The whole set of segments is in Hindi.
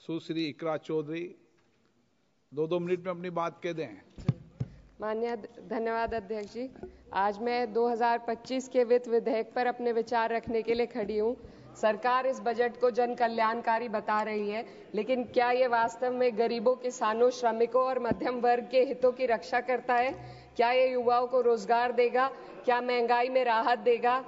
सुश्री इकरा चौधरी 2 मिनट में अपनी बात कह दें। माननीय धन्यवाद अध्यक्ष जी। आज मैं 2025 के वित्त विधेयक पर अपने विचार रखने के लिए खड़ी हूँ। सरकार इस बजट को जन कल्याणकारी बता रही है, लेकिन क्या ये वास्तव में गरीबों, किसानों, श्रमिकों और मध्यम वर्ग के हितों की रक्षा करता है? क्या ये युवाओं को रोजगार देगा? क्या महंगाई में राहत देगा?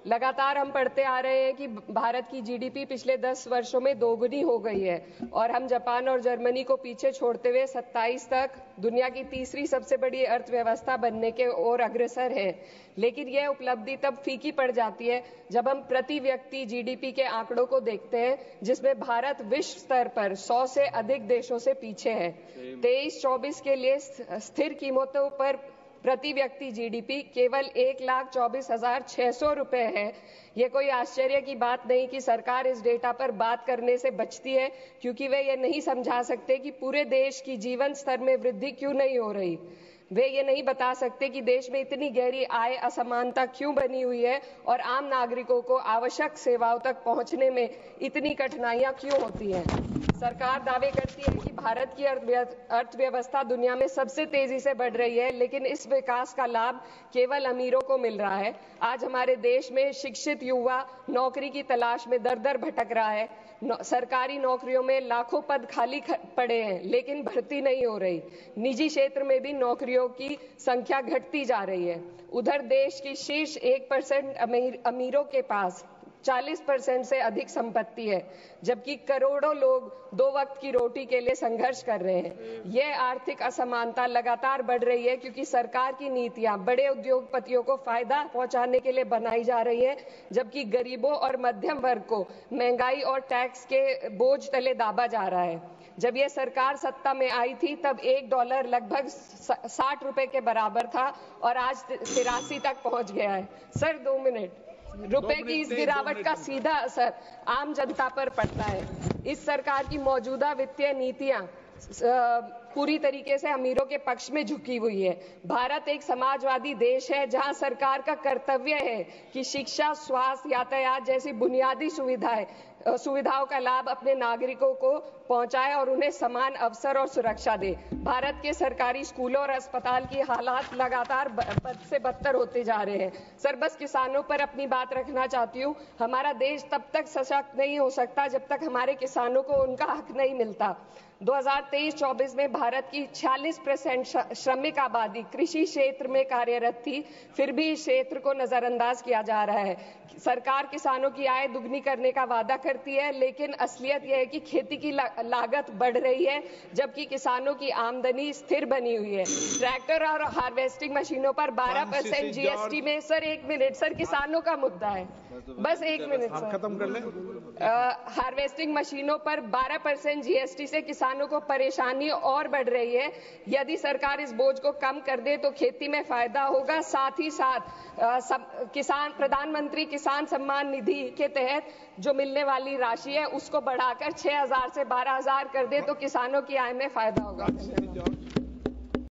लगातार हम पढ़ते आ रहे हैं कि भारत की जीडीपी पिछले 10 वर्षों में दोगुनी हो गई है और हम जापान और जर्मनी को पीछे छोड़ते हुए 27 तक दुनिया की तीसरी सबसे बड़ी अर्थव्यवस्था बनने के ओर अग्रसर है। लेकिन यह उपलब्धि तब फीकी पड़ जाती है जब हम प्रति व्यक्ति जीडीपी के आंकड़ों को देखते हैं, जिसमें भारत विश्व स्तर पर 100 से अधिक देशों से पीछे है। 23-24 के लिए स्थिर कीमतों पर प्रति व्यक्ति जीडीपी केवल 1,24,600 रुपए है। ये कोई आश्चर्य की बात नहीं कि सरकार इस डेटा पर बात करने से बचती है, क्योंकि वे ये नहीं समझा सकते कि पूरे देश की जीवन स्तर में वृद्धि क्यों नहीं हो रही। वे ये नहीं बता सकते कि देश में इतनी गहरी आय असमानता क्यों बनी हुई है और आम नागरिकों को आवश्यक सेवाओं तक पहुंचने में इतनी कठिनाइयां क्यों होती हैं। सरकार दावे करती है कि भारत की अर्थव्यवस्था दुनिया में सबसे तेजी से बढ़ रही है, लेकिन इस विकास का लाभ केवल अमीरों को मिल रहा है। आज हमारे देश में शिक्षित युवा नौकरी की तलाश में दर दर भटक रहा है। सरकारी नौकरियों में लाखों पद खाली पड़े हैं, लेकिन भर्ती नहीं हो रही। निजी क्षेत्र में भी नौकरियों की संख्या घटती जा रही है। उधर देश की शीर्ष 1% अमीरों के पास 40% से अधिक संपत्ति है, जबकि करोड़ों लोग 2 वक्त की रोटी के लिए संघर्ष कर रहे हैं। यह आर्थिक असमानता लगातार बढ़ रही है क्योंकि सरकार की नीतियां बड़े उद्योगपतियों को फायदा पहुंचाने के लिए बनाई जा रही है, जबकि गरीबों और मध्यम वर्ग को महंगाई और टैक्स के बोझ तले दाबा जा रहा है। जब यह सरकार सत्ता में आई थी तब $1 लगभग 60 रुपए के बराबर था और आज 83 तक पहुंच गया है। Sir 2 minute. रुपए की इस गिरावट का सीधा असर आम जनता पर पड़ता है। इस सरकार की मौजूदा वित्तीय नीतियां पूरी तरीके से अमीरों के पक्ष में झुकी हुई है। भारत एक समाजवादी देश है जहां सरकार का कर्तव्य है कि शिक्षा, स्वास्थ्य, यातायात जैसी बुनियादी सुविधाओं का लाभ अपने नागरिकों को पहुंचाए और उन्हें समान अवसर और सुरक्षा दे। भारत के सरकारी स्कूलों और अस्पताल की हालात लगातार बद से बदतर होते जा रहे हैं। सर बस किसानों पर अपनी बात रखना चाहती हूँ। हमारा देश तब तक सशक्त नहीं हो सकता जब तक हमारे किसानों को उनका हक नहीं मिलता। 2023-24 में भारत की 46% श्रमिक आबादी कृषि क्षेत्र में कार्यरत थी, फिर भी इस क्षेत्र को नजरअंदाज किया जा रहा है। सरकार किसानों की आय दुगनी करने का वादा करती है, लेकिन असलियत यह है कि खेती की लागत बढ़ रही है, जबकि किसानों की आमदनी स्थिर बनी हुई है। ट्रैक्टर और हार्वेस्टिंग मशीनों पर 12% जीएसटी में सर 1 मिनट सर, किसानों का मुद्दा है, बस 1 मिनट सर, खत्म कर लें। हार्वेस्टिंग मशीनों पर 12% जीएसटी से किसानों को परेशानी और बढ़ रही है। यदि सरकार इस बोझ को कम कर दे तो खेती में फायदा होगा। साथ ही साथ प्रधानमंत्री किसान सम्मान निधि के तहत जो मिलने वाली राशि है उसको बढ़ाकर 6,000 से 12,000 कर दे तो किसानों की आय में फायदा होगा।